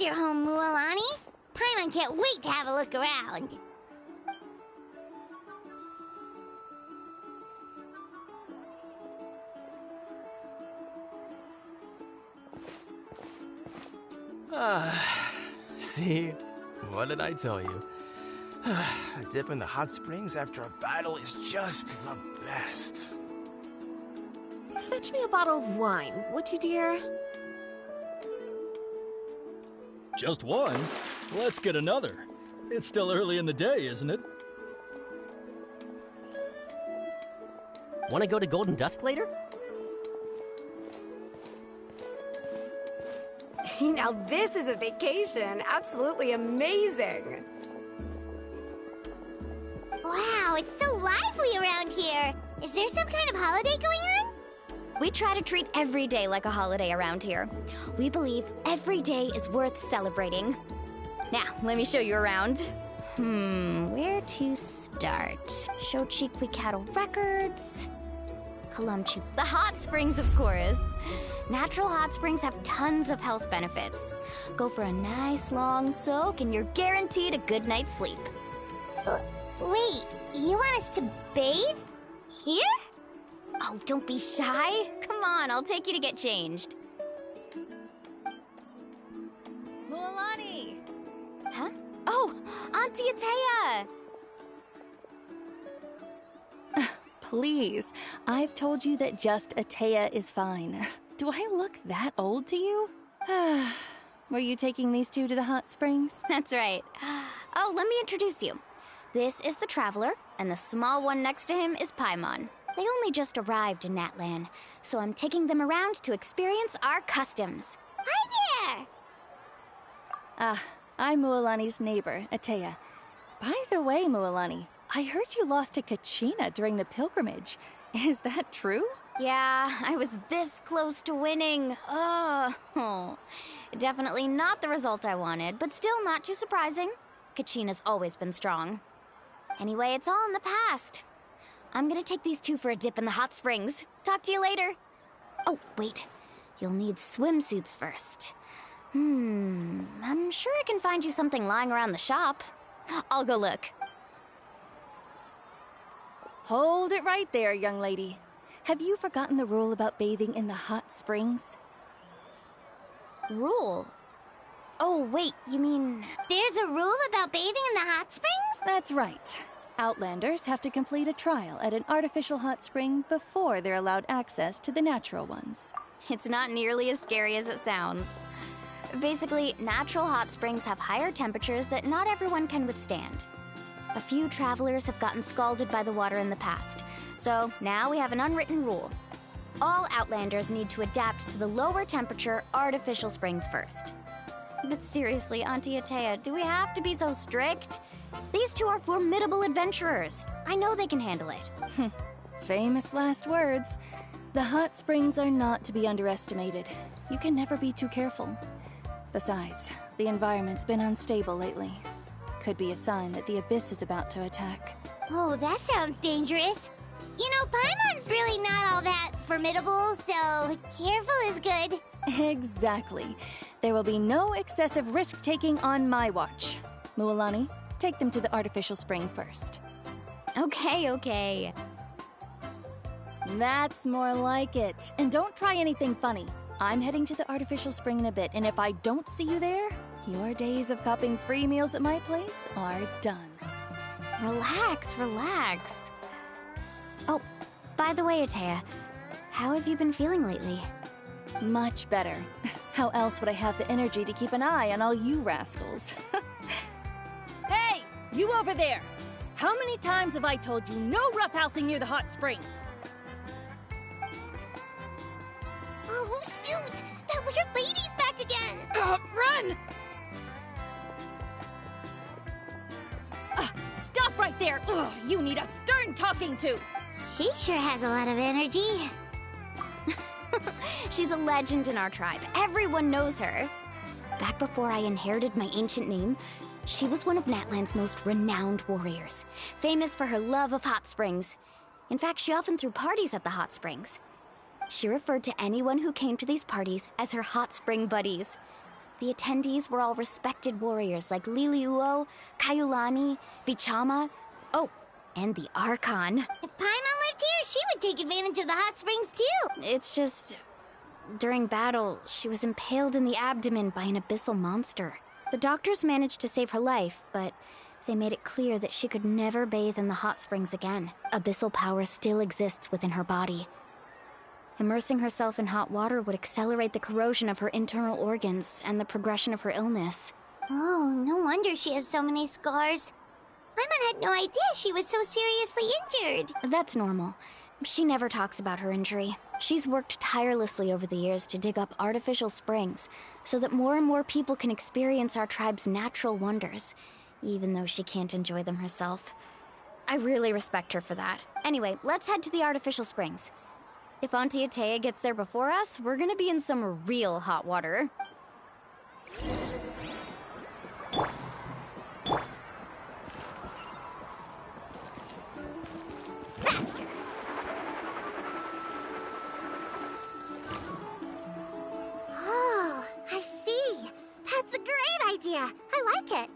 your home, Mualani. Paimon can't wait to have a look around. See? What did I tell you? A dip in the hot springs after a battle is just the best. Fetch me a bottle of wine, would you, dear? Just one? Let's get another. It's still early in the day, isn't it? Want to go to Golden Dusk later? Now this is a vacation. Absolutely amazing. Wow, it's so lively around here. Is there some kind of holiday going on? We try to treat every day like a holiday around here. We believe every day is worth celebrating. Now, let me show you around. Where to start? Shochiqui Cattle Records. Kalumchi. The hot springs, of course. Natural hot springs have tons of health benefits. Go for a nice long soak and you're guaranteed a good night's sleep. Wait, you want us to bathe? Here? Oh, don't be shy. Come on, I'll take you to get changed. Mualani! Huh? Oh, Auntie Atea! Please, I've told you that just Atea is fine. Do I look that old to you? Were you taking these two to the hot springs? That's right. Oh, let me introduce you. This is the Traveler, and the small one next to him is Paimon. They only just arrived in Natlan, so I'm taking them around to experience our customs. Hi there! I'm Mualani's neighbor, Atea. By the way, Mualani, I heard you lost to Kachina during the pilgrimage. Is that true? Yeah, I was this close to winning. Oh, definitely not the result I wanted, but still not too surprising. Kachina's always been strong. Anyway, it's all in the past. I'm gonna take these two for a dip in the hot springs. Talk to you later. Oh, wait. You'll need swimsuits first. I'm sure I can find you something lying around the shop. I'll go look. Hold it right there, young lady. Have you forgotten the rule about bathing in the hot springs? Rule? Oh, wait, you mean... There's a rule about bathing in the hot springs? That's right. Outlanders have to complete a trial at an artificial hot spring before they're allowed access to the natural ones. It's not nearly as scary as it sounds. Basically, natural hot springs have higher temperatures that not everyone can withstand. A few travelers have gotten scalded by the water in the past, so now we have an unwritten rule. All Outlanders need to adapt to the lower temperature artificial springs first. But seriously, Auntie Atea, do we have to be so strict? These two are formidable adventurers. I know they can handle it. Famous last words. The hot springs are not to be underestimated. You can never be too careful. Besides, the environment's been unstable lately. Could be a sign that the abyss is about to attack. Oh, that sounds dangerous. You know, Paimon's really not all that formidable, so careful is good. Exactly. There will be no excessive risk-taking on my watch. Mualani, take them to the artificial spring first. Okay. That's more like it. And don't try anything funny. I'm heading to the artificial spring in a bit, and if I don't see you there, your days of copping free meals at my place are done. Relax. Oh, by the way, Atea, how have you been feeling lately? Much better. How else would I have the energy to keep an eye on all you rascals? Hey! You over there! How many times have I told you no roughhousing near the hot springs? Oh, shoot! That weird lady's back again! Run! Stop right there! Ugh, you need a stern talking to! She sure has a lot of energy. She's a legend in our tribe. Everyone knows her. Back before I inherited my ancient name, she was one of Natlan's most renowned warriors, famous for her love of hot springs. In fact, she often threw parties at the hot springs. She referred to anyone who came to these parties as her hot spring buddies. The attendees were all respected warriors like Liliuo, Kaiulani, Vichama, oh, and the Archon. If Paimon lived here, she would take advantage of the hot springs too. It's just... during battle, she was impaled in the abdomen by an abyssal monster. The doctors managed to save her life, but they made it clear that she could never bathe in the hot springs again. Abyssal power still exists within her body. Immersing herself in hot water would accelerate the corrosion of her internal organs and the progression of her illness. Oh, no wonder she has so many scars. Paimon had no idea she was so seriously injured. That's normal. She never talks about her injury. She's worked tirelessly over the years to dig up artificial springs so that more and more people can experience our tribe's natural wonders, even though she can't enjoy them herself. I really respect her for that. Anyway, let's head to the artificial springs. If Auntie Atea gets there before us, we're gonna be in some real hot water. Faster! Oh, I see. That's a great idea. I like it.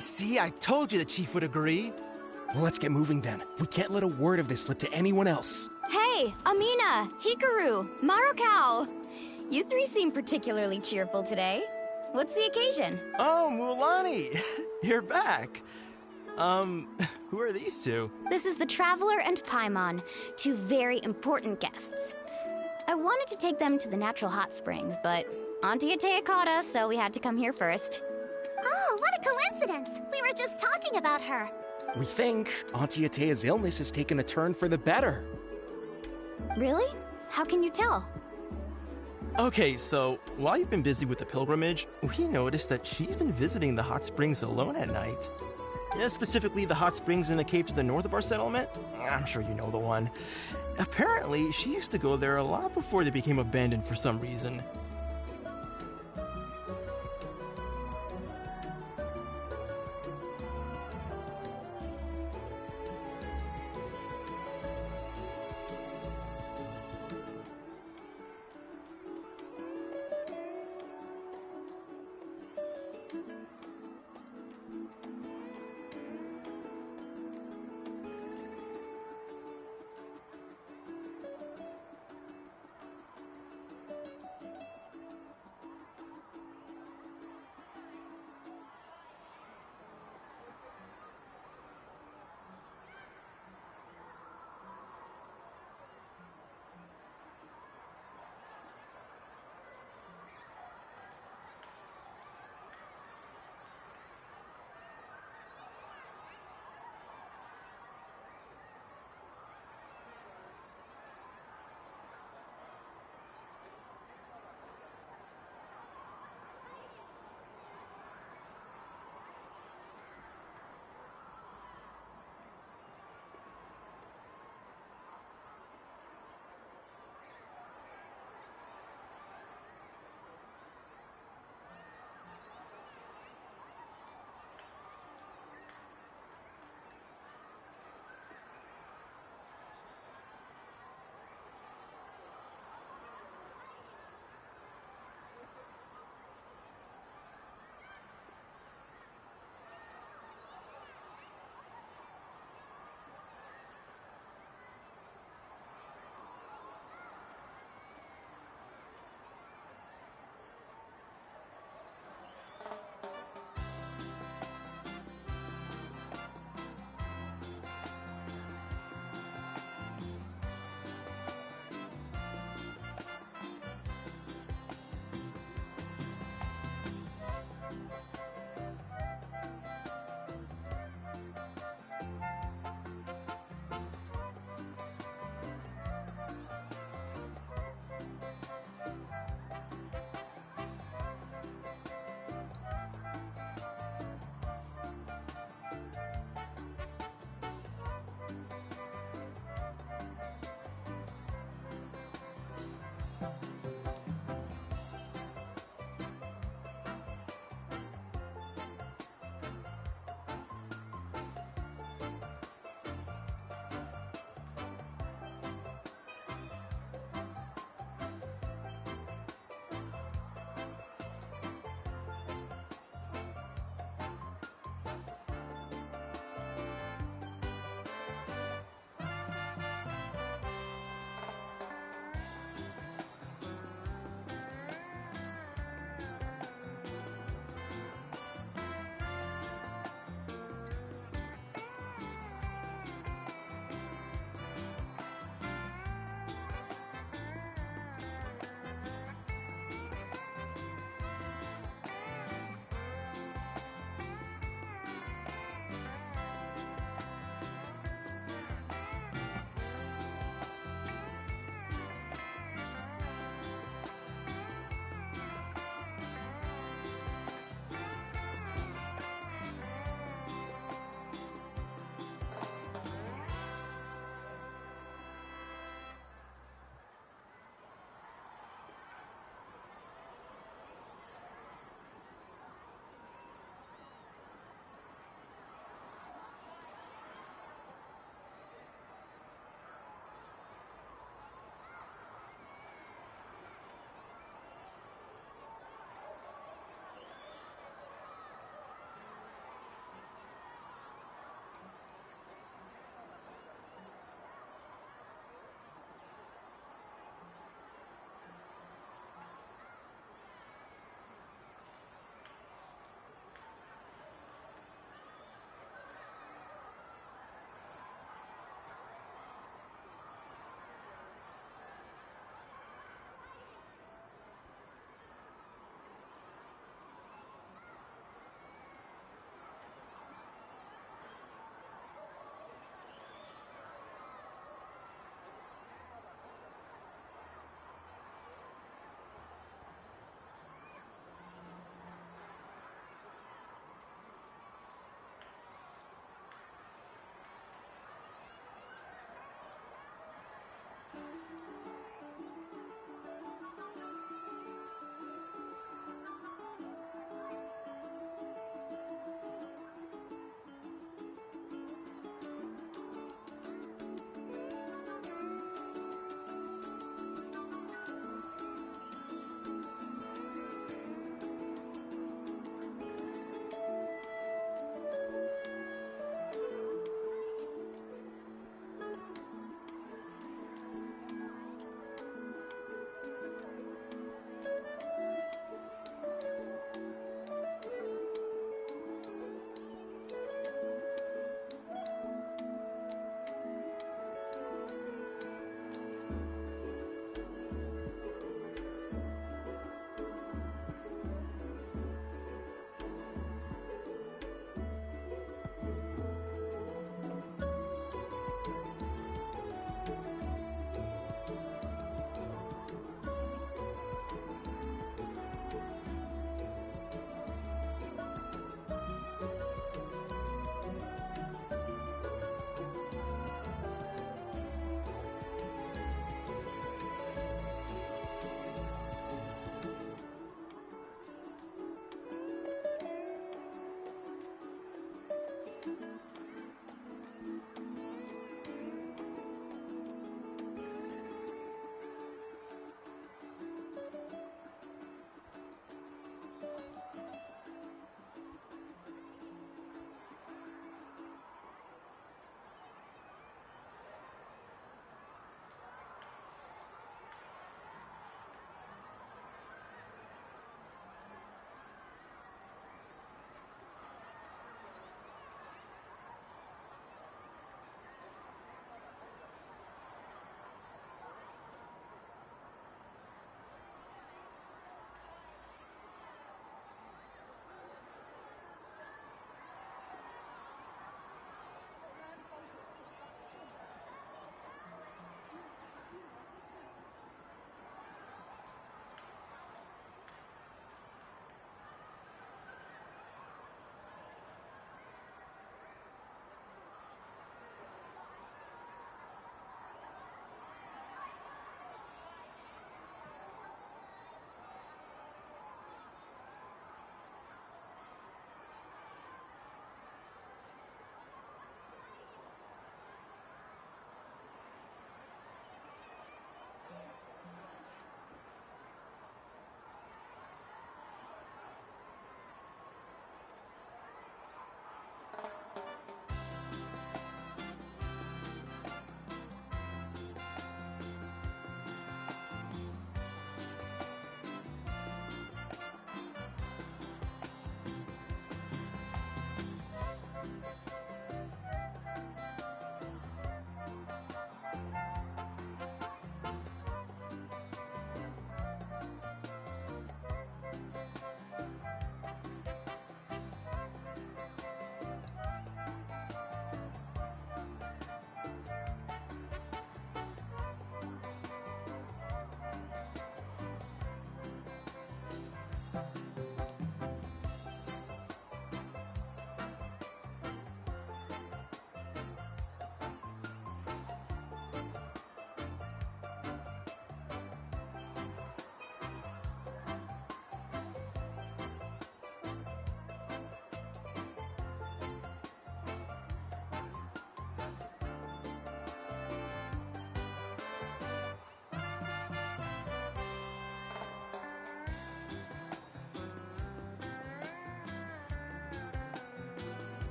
See, I told you the chief would agree. Well, let's get moving then. We can't let a word of this slip to anyone else. Hey, Amina, Hikaru, Marukao! You three seem particularly cheerful today. What's the occasion? Oh, Mulani! You're back. Who are these two? This is the Traveler and Paimon, two very important guests. I wanted to take them to the natural hot springs, but Auntie Atea caught us, so we had to come here first. Oh, what a coincidence. We were just talking about her. We think Auntie Atea's illness has taken a turn for the better. Really? How can you tell? Okay, so while you've been busy with the pilgrimage, we noticed that she's been visiting the hot springs alone at night. Yeah, specifically the hot springs in a cave to the north of our settlement. I'm sure you know the one. Apparently, she used to go there a lot before they became abandoned for some reason.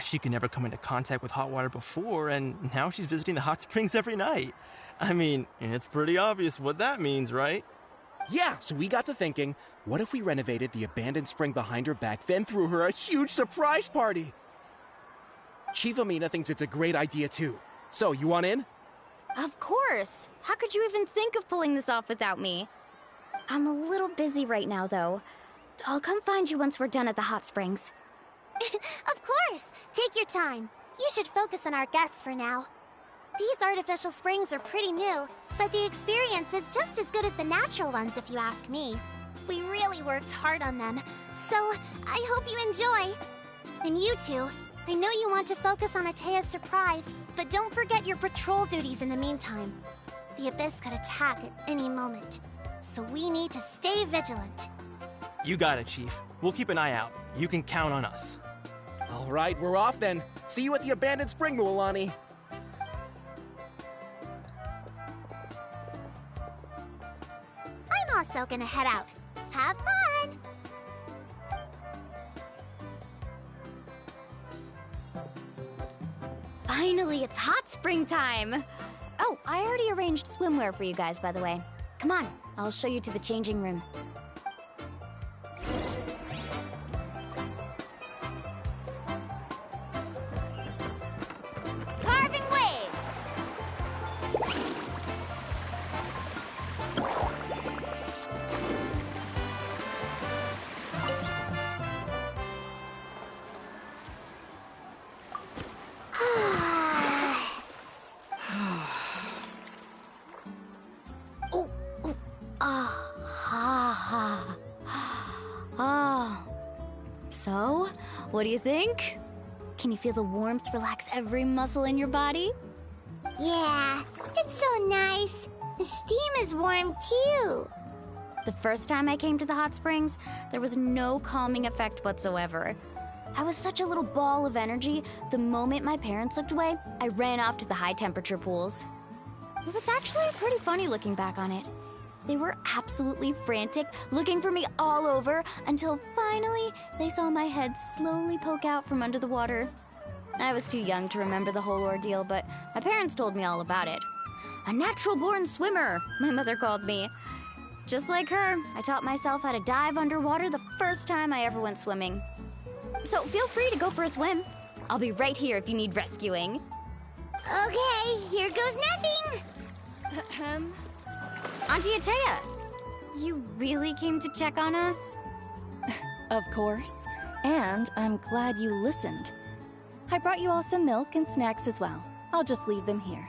She could never come into contact with hot water before, and now she's visiting the hot springs every night. I mean, it's pretty obvious what that means, right? Yeah, so we got to thinking, what if we renovated the abandoned spring behind her back, then threw her a huge surprise party? Chief Amina thinks it's a great idea too. So, you want in? Of course! How could you even think of pulling this off without me? I'm a little busy right now, though. I'll come find you once we're done at the hot springs. Of course! Take your time. You should focus on our guests for now. These artificial springs are pretty new, but the experience is just as good as the natural ones if you ask me. We really worked hard on them, so I hope you enjoy. And you two, I know you want to focus on Atea's surprise, but don't forget your patrol duties in the meantime. The Abyss could attack at any moment, so we need to stay vigilant. You got it, Chief. We'll keep an eye out. You can count on us. All right, we're off then. See you at the abandoned spring, Mualani. I'm also gonna head out. Have fun! Finally, it's hot spring time! Oh, I already arranged swimwear for you guys, by the way. Come on, I'll show you to the changing room. Carving waves! So, what do you think? Can you feel the warmth relax every muscle in your body? Yeah, it's so nice. The steam is warm too. The first time I came to the hot springs, there was no calming effect whatsoever. I was such a little ball of energy, the moment my parents looked away, I ran off to the high temperature pools. It was actually pretty funny looking back on it. They were absolutely frantic, looking for me all over, until finally they saw my head slowly poke out from under the water. I was too young to remember the whole ordeal, but my parents told me all about it. A natural-born swimmer, my mother called me. Just like her, I taught myself how to dive underwater the first time I ever went swimming. So feel free to go for a swim. I'll be right here if you need rescuing. Okay, here goes nothing. Auntie Atea, you really came to check on us? Of course. And I'm glad you listened. I brought you all some milk and snacks as well. I'll just leave them here.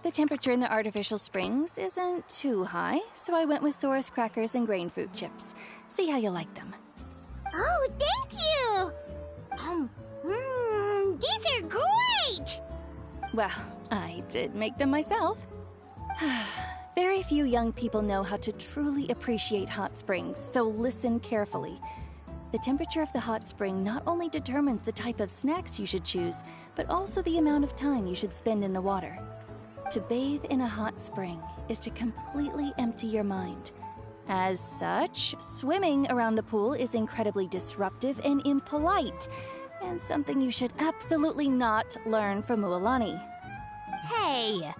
The temperature in the artificial springs isn't too high, so I went with Saurus crackers and grain fruit chips. See how you like them. Oh, thank you! These are great! Well, I did make them myself. Very few young people know how to truly appreciate hot springs, so listen carefully. The temperature of the hot spring not only determines the type of snacks you should choose, but also the amount of time you should spend in the water. To bathe in a hot spring is to completely empty your mind. As such, swimming around the pool is incredibly disruptive and impolite, and something you should absolutely not learn from Mualani. Hey!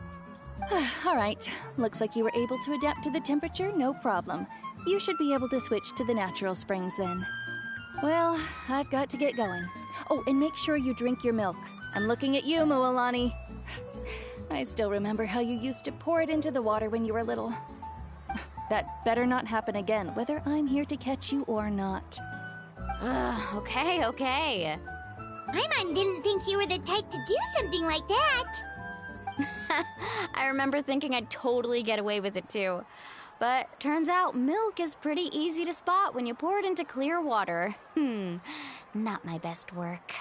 All right, looks like you were able to adapt to the temperature, no problem. You should be able to switch to the natural springs then. Well, I've got to get going. Oh, and make sure you drink your milk. I'm looking at you, Mualani. I still remember how you used to pour it into the water when you were little. That better not happen again, whether I'm here to catch you or not. Okay, okay. Paimon didn't think you were the type to do something like that. I remember thinking I'd totally get away with it too. But turns out milk is pretty easy to spot when you pour it into clear water. Not my best work.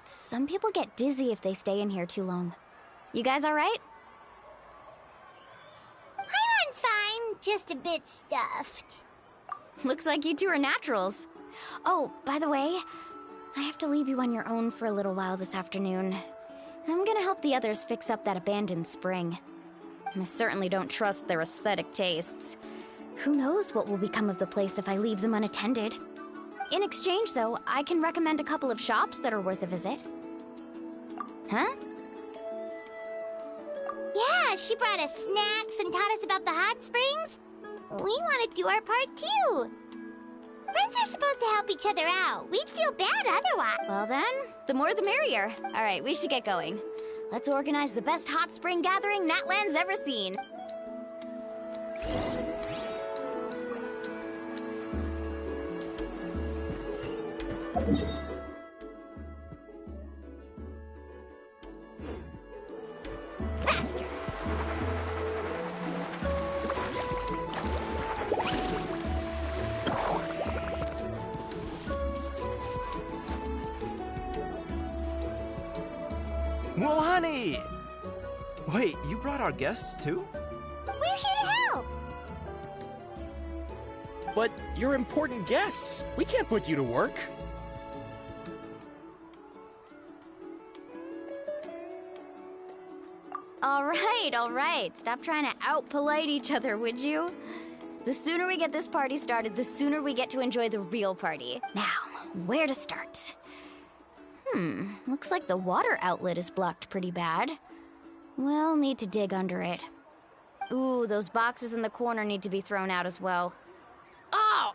Some people get dizzy if they stay in here too long. You guys all right? Paimon's fine, just a bit stuffed. Looks like you two are naturals. Oh, by the way, I have to leave you on your own for a little while this afternoon. I'm gonna help the others fix up that abandoned spring. I certainly don't trust their aesthetic tastes. Who knows what will become of the place if I leave them unattended. In exchange, though, I can recommend a couple of shops that are worth a visit. Huh? Yeah, she brought us snacks and taught us about the hot springs. We want to do our part too. Friends are supposed to help each other out. We'd feel bad otherwise. Well then, the more the merrier. All right, we should get going. Let's organize the best hot spring gathering Natlan's ever seen. Faster! Well, honey! Wait, you brought our guests too? We're here to help. But you're important guests. We can't put you to work. All right. Stop trying to out-polite each other, would you? The sooner we get this party started, the sooner we get to enjoy the real party. Now, where to start? Looks like the water outlet is blocked pretty bad. We'll need to dig under it. Ooh, those boxes in the corner need to be thrown out as well. Oh!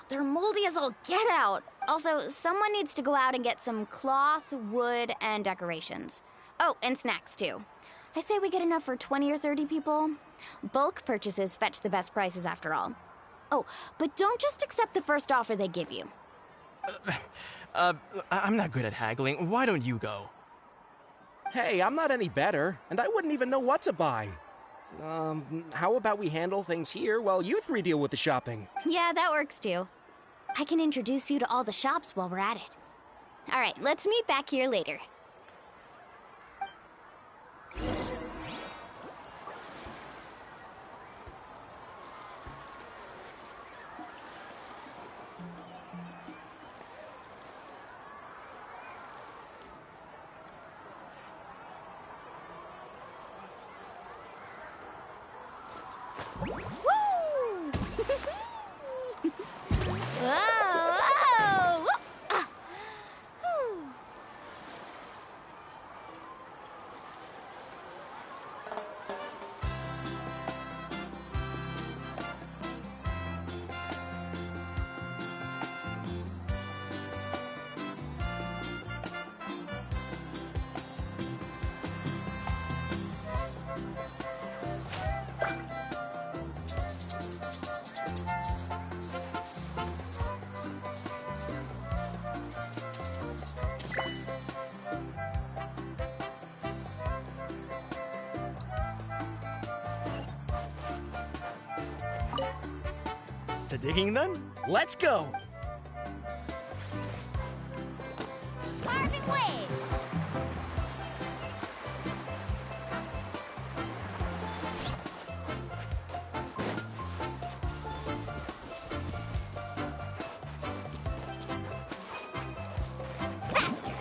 They're moldy as all get out! Also, someone needs to go out and get some cloth, wood, and decorations. Oh, and snacks too. I say we get enough for 20 or 30 people. Bulk purchases fetch the best prices after all. Oh, but don't just accept the first offer they give you. I'm not good at haggling. Why don't you go? Hey, I'm not any better, and I wouldn't even know what to buy. How about we handle things here while you three deal with the shopping? Yeah, that works too. I can introduce you to all the shops while we're at it. All right, let's meet back here later. To digging then? Let's go! Carving waves. Faster!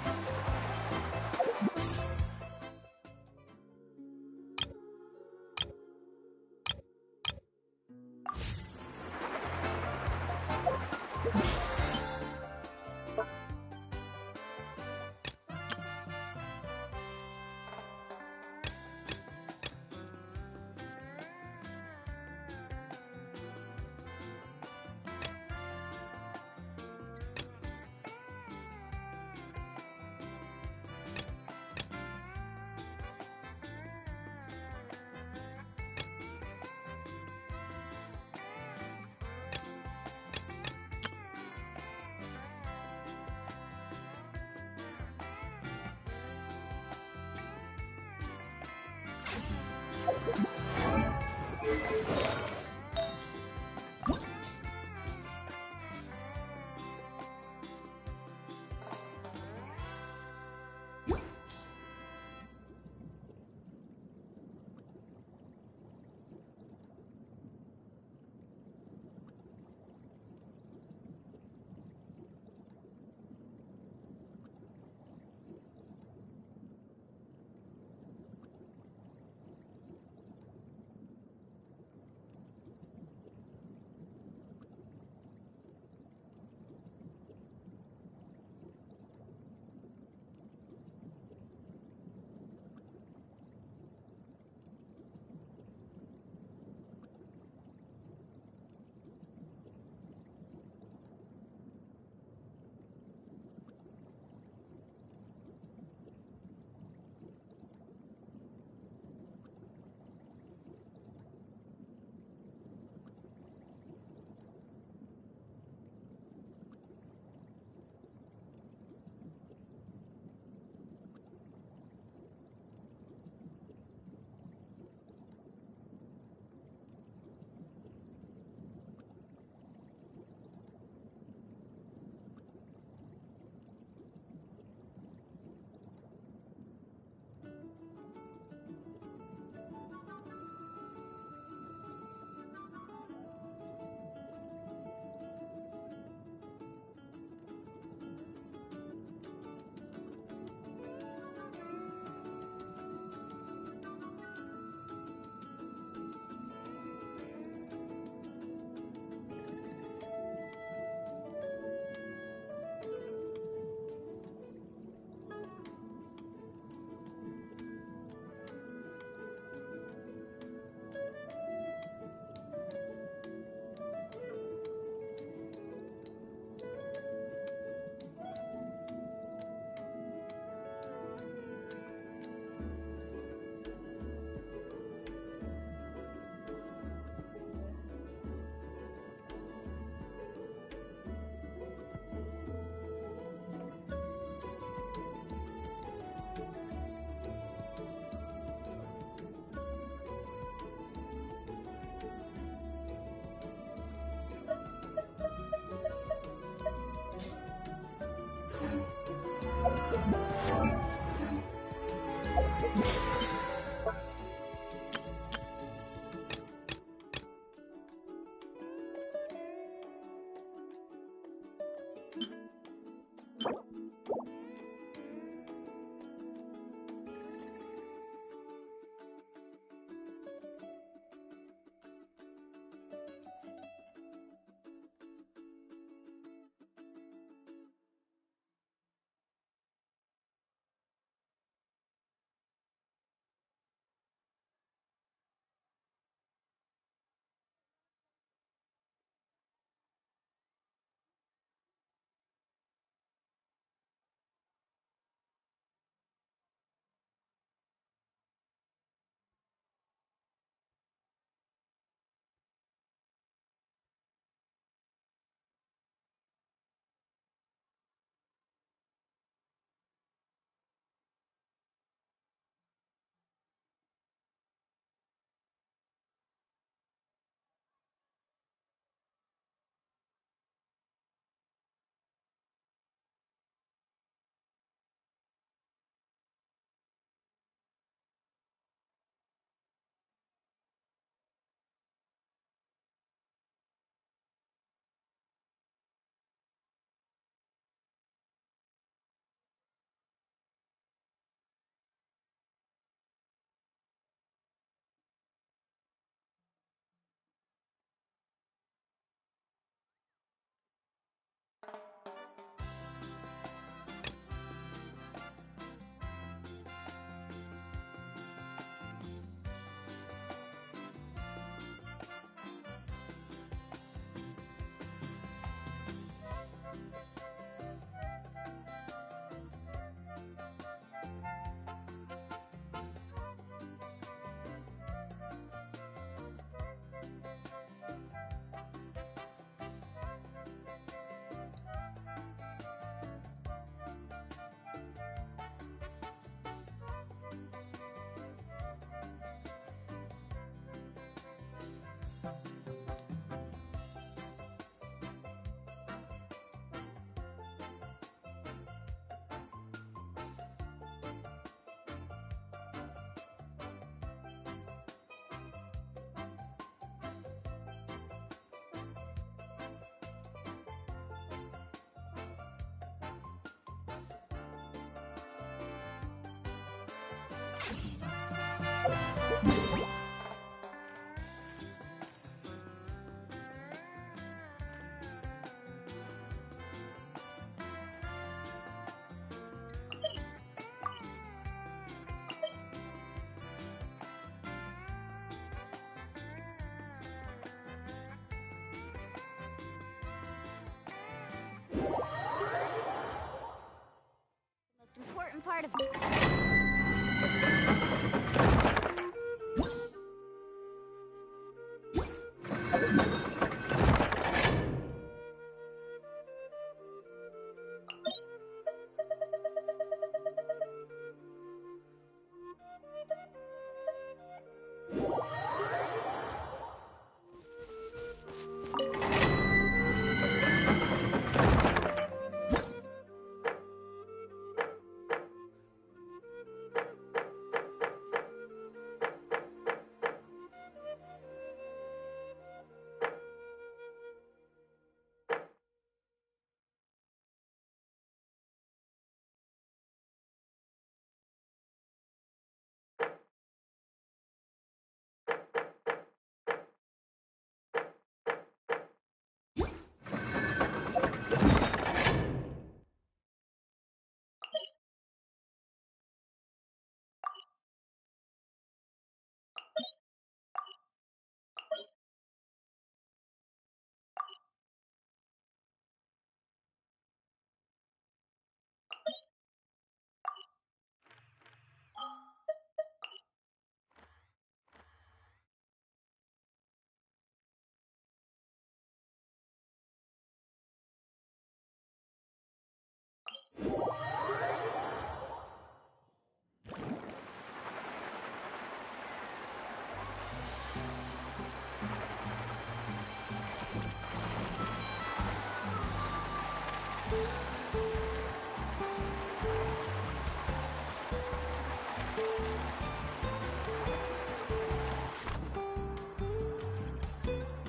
part of...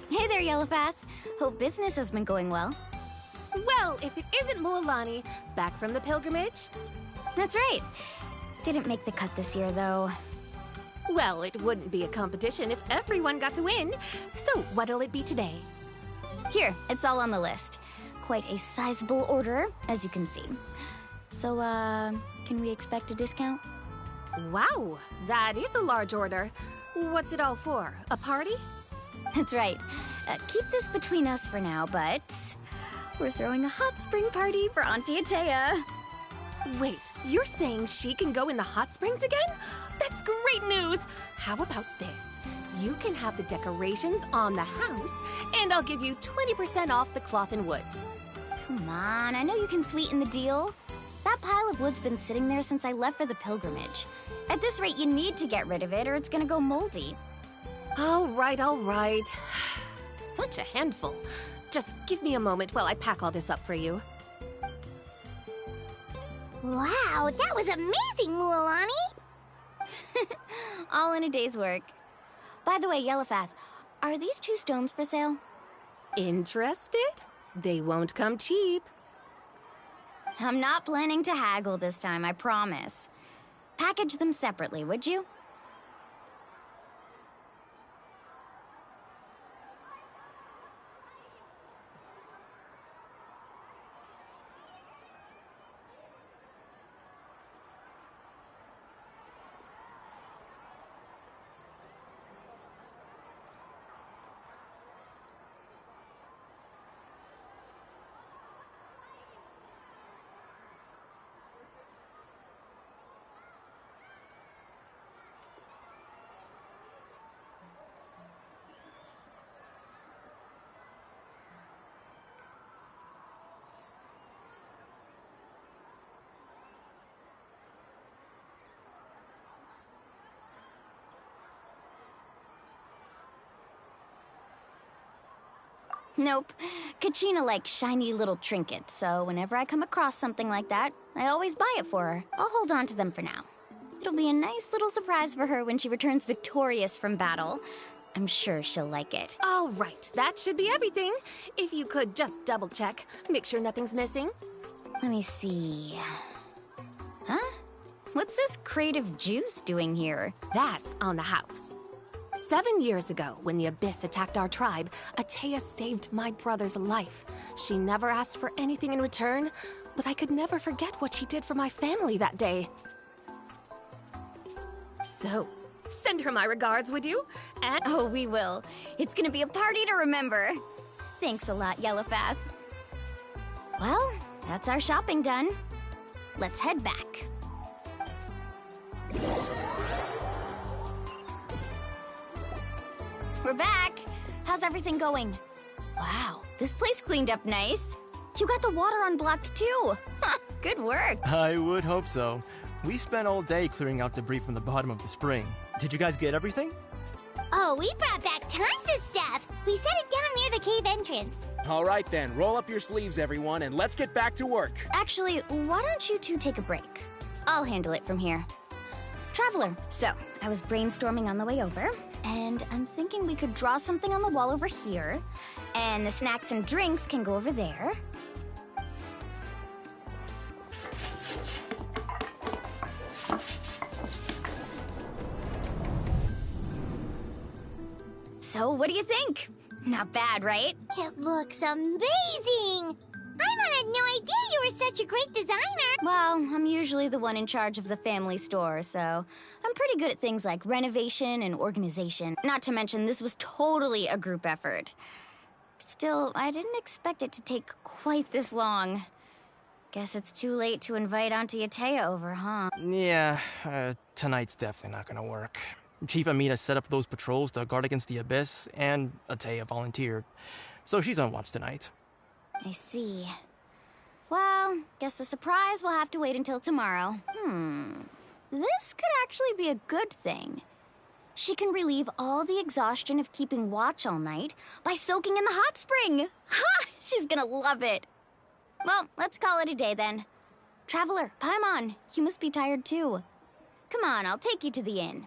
Hey there, Yellowpath. Hope business has been going well. Well, if it isn't Mualani, back from the pilgrimage? That's right. Didn't make the cut this year, though. Well, it wouldn't be a competition if everyone got to win. So, what'll it be today? Here, it's all on the list. Quite a sizable order, as you can see. So, can we expect a discount? Wow, that is a large order. What's it all for? A party? That's right. Keep this between us for now, but we're throwing a hot spring party for Auntie Atea. Wait, you're saying she can go in the hot springs again? That's great news! How about this? You can have the decorations on the house, and I'll give you 20% off the cloth and wood. Come on, I know you can sweeten the deal. That pile of wood's been sitting there since I left for the pilgrimage. At this rate, you need to get rid of it or it's gonna go moldy. All right, all right. Such a handful. Just give me a moment while I pack all this up for you. Wow, that was amazing, Mualani! All in a day's work. By the way, Yellowpath, are these 2 stones for sale? Interested? They won't come cheap. I'm not planning to haggle this time, I promise. Package them separately, would you? Nope. Kachina likes shiny little trinkets, so whenever I come across something like that, I always buy it for her. I'll hold on to them for now. It'll be a nice little surprise for her when she returns victorious from battle. I'm sure she'll like it. All right, that should be everything. If you could just double check, make sure nothing's missing. Let me see. Huh? What's this crate of juice doing here? That's on the house. 7 years ago, when the Abyss attacked our tribe, Atea saved my brother's life. She never asked for anything in return, but I could never forget what she did for my family that day. So, send her my regards, would you? And Oh, we will. It's gonna be a party to remember. Thanks a lot, Yellowpath. Well, that's our shopping done. Let's head back. We're back. How's everything going? Wow, this place cleaned up nice. You got the water unblocked too. Good work. I would hope so. We spent all day clearing out debris from the bottom of the spring. Did you guys get everything? Oh, we brought back tons of stuff. We set it down near the cave entrance. All right then, roll up your sleeves, everyone, and let's get back to work. Actually, why don't you two take a break? I'll handle it from here. Traveler, so I was brainstorming on the way over, and I'm thinking we could draw something on the wall over here, and the snacks and drinks can go over there. So, what do you think? Not bad, right? It looks amazing! Paimon had no idea you were such a great designer! Well, I'm usually the one in charge of the family store, so I'm pretty good at things like renovation and organization. Not to mention, this was totally a group effort. Still, I didn't expect it to take quite this long. Guess it's too late to invite Auntie Atea over, huh? Yeah, tonight's definitely not gonna work. Chief Amina set up those patrols to guard against the Abyss, and Atea volunteered. So she's on watch tonight. I see. Well, guess the surprise will have to wait until tomorrow. This could actually be a good thing. She can relieve all the exhaustion of keeping watch all night by soaking in the hot spring. Ha! She's gonna love it. Well, let's call it a day then. Traveler, Paimon, you must be tired too. Come on, I'll take you to the inn.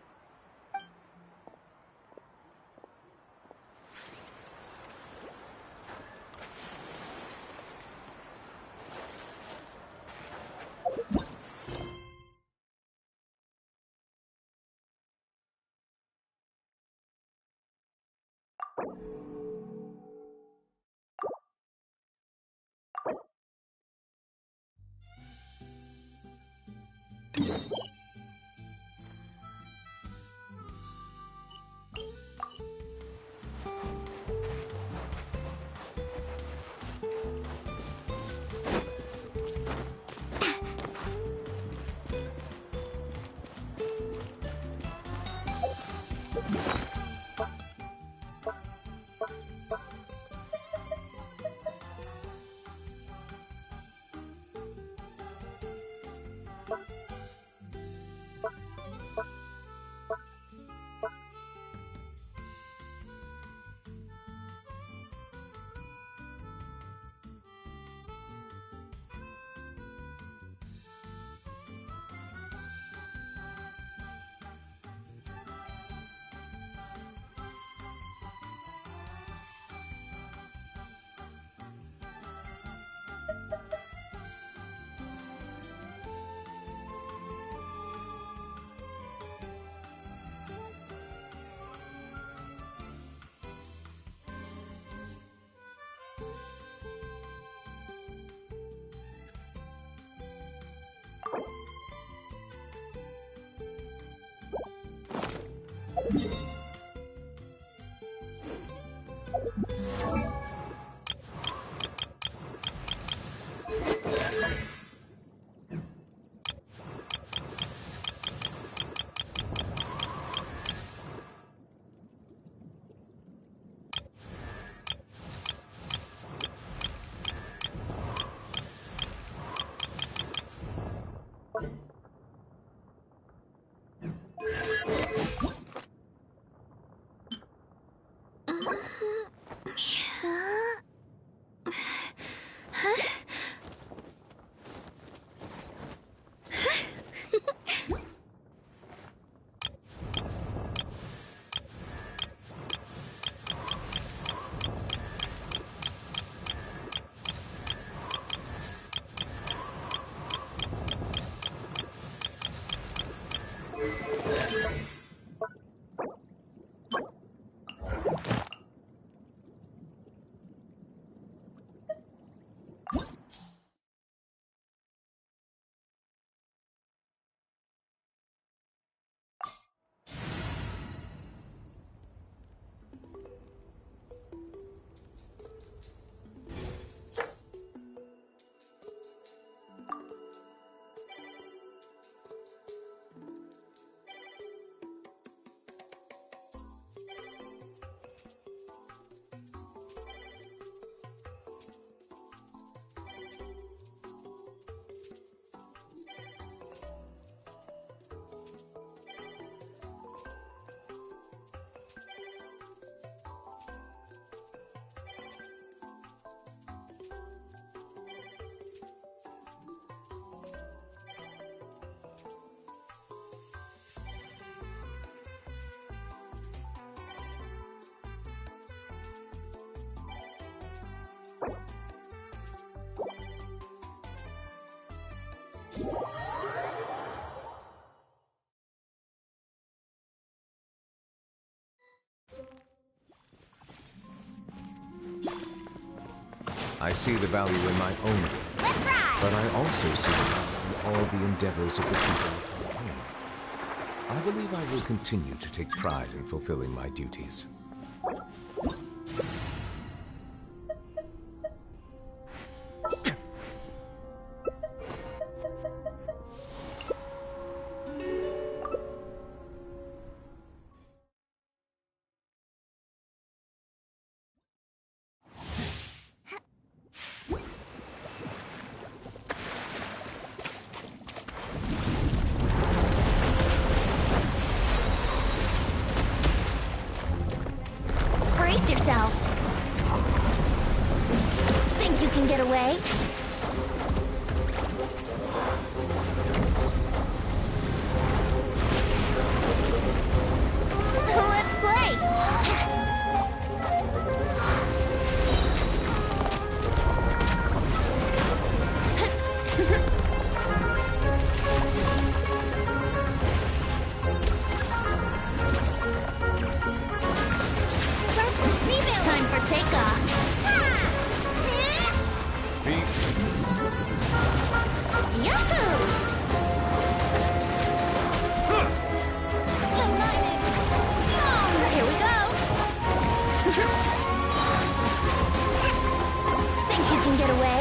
I see the value in my own work, but I also see the value in all the endeavors of the people of Arcane. I believe I will continue to take pride in fulfilling my duties. Brace yourselves. Think you can get away? Let's play! Time for takeoff. Yahoo! Here we go. Think you can get away?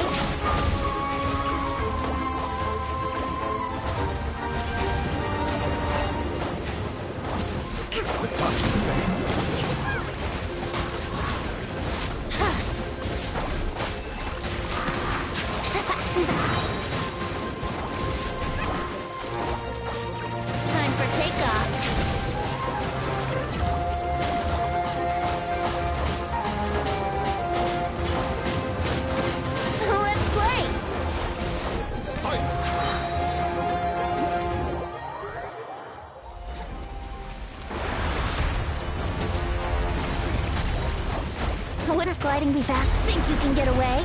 The touch of the band. Time for takeoff. Let's play. Wouldn't gliding be fast? Think you can get away?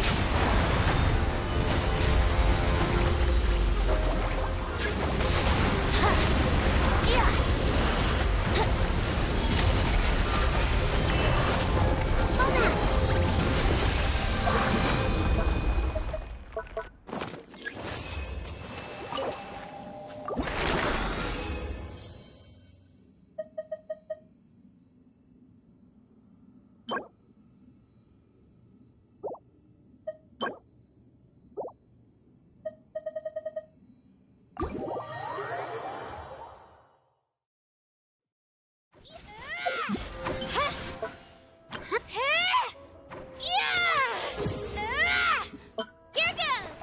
Here goes!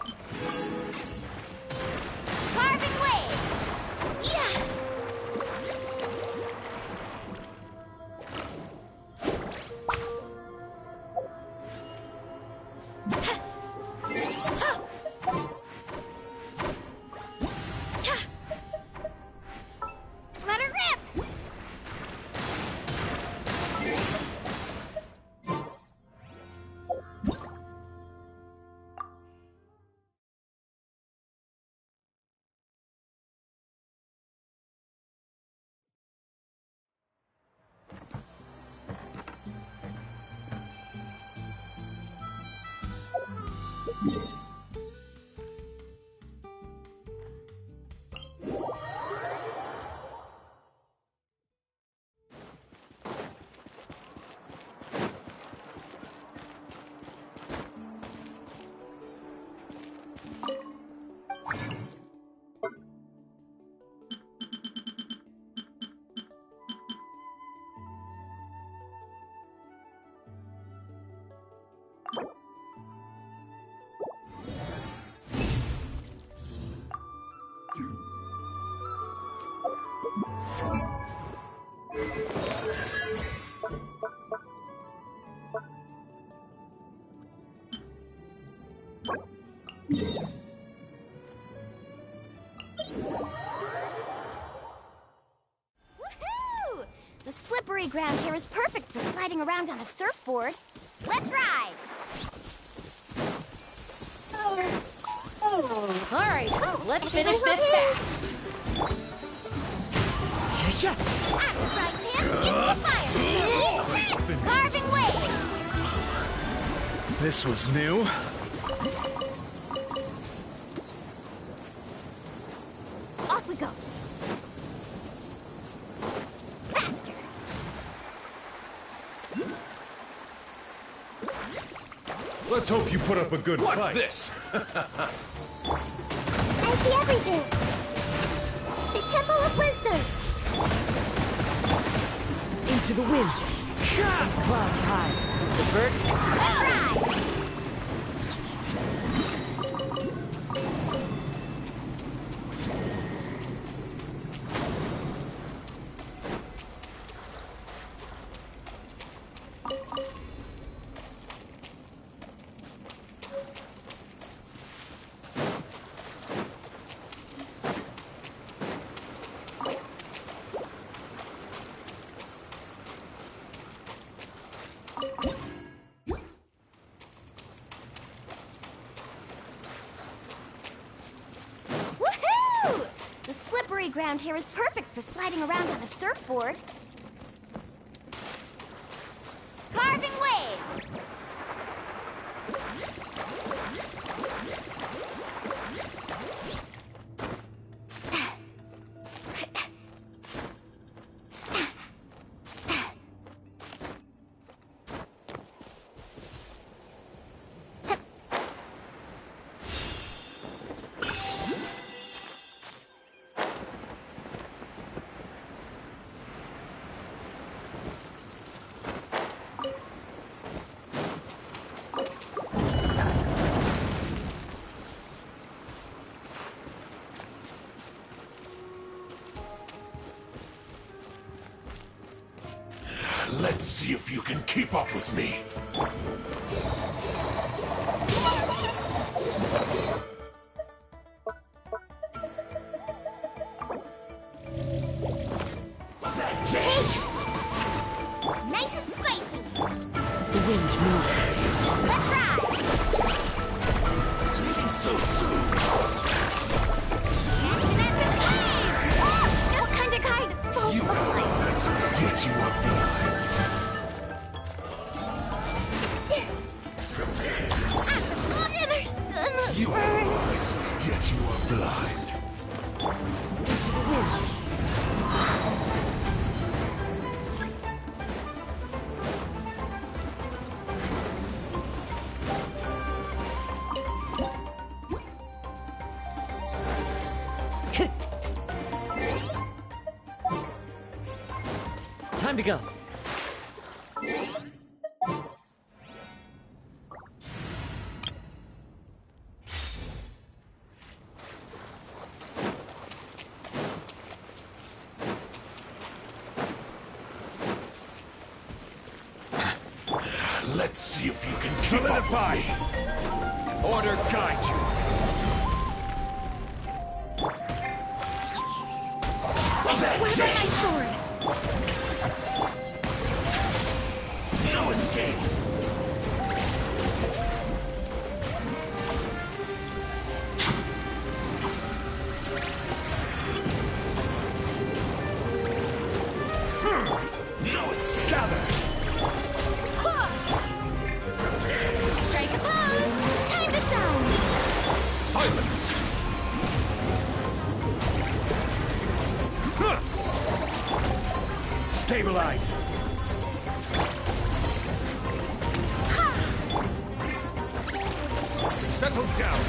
Carving waves! Yeah! Let her rip! Woohoo! The slippery ground here is perfect for sliding around on a surfboard. Let's ride! Alright, let's finish this fast. Frying pan into the fire! Carving waves! This was new. Off we go. Faster. Let's hope you put up a good fight. What's this? I see everything! The Temple of Wisdom! Into the wind. Clouds high. The birds can fly. Woohoo! The slippery ground here is perfect for sliding around on a surfboard. Carving waves! Let's see if you can keep up with me. Nice and spicy! The wind knows me. Let's ride! Leading so smooth. Action at the flame! Oh, just kind. You eyes, yet you are blind. You eyes, yet you are blind. Into the wind. Time to go. Let's see if you can keep up with me. Order guide you. I swear by my sword! No escape. No escape. Gather. Strike a pose! Time to shine! Silence. Stabilize. Settle down.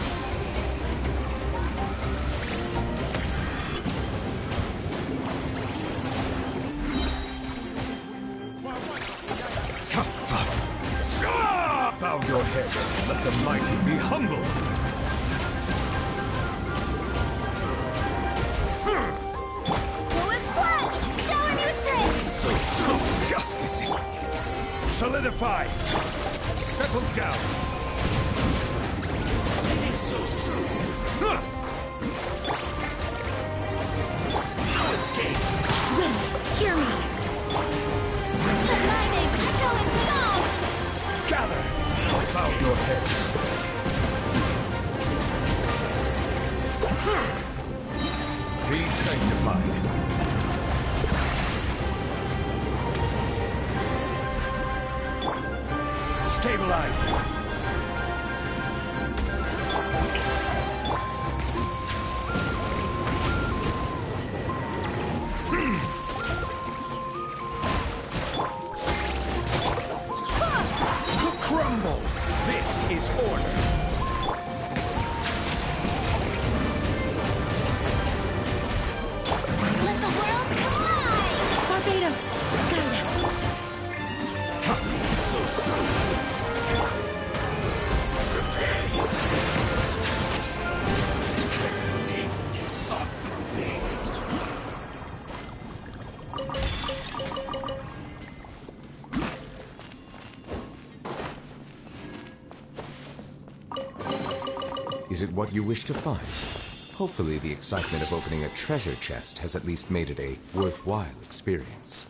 Bow your head. Let the mighty be humbled. Showing you things! So Justice is... Solidify. Settle down. leading so soon. No escape. Wind, hear me! The lightning echoing song! Gather. Bow your head. Be sanctified. Stabilize. Crumble! This is order. Let the world collide! Barbados, guide us. So soon. Prepare yourself. Can't believe you saw through me. Is it what you wish to find? Hopefully the excitement of opening a treasure chest has at least made it a worthwhile experience.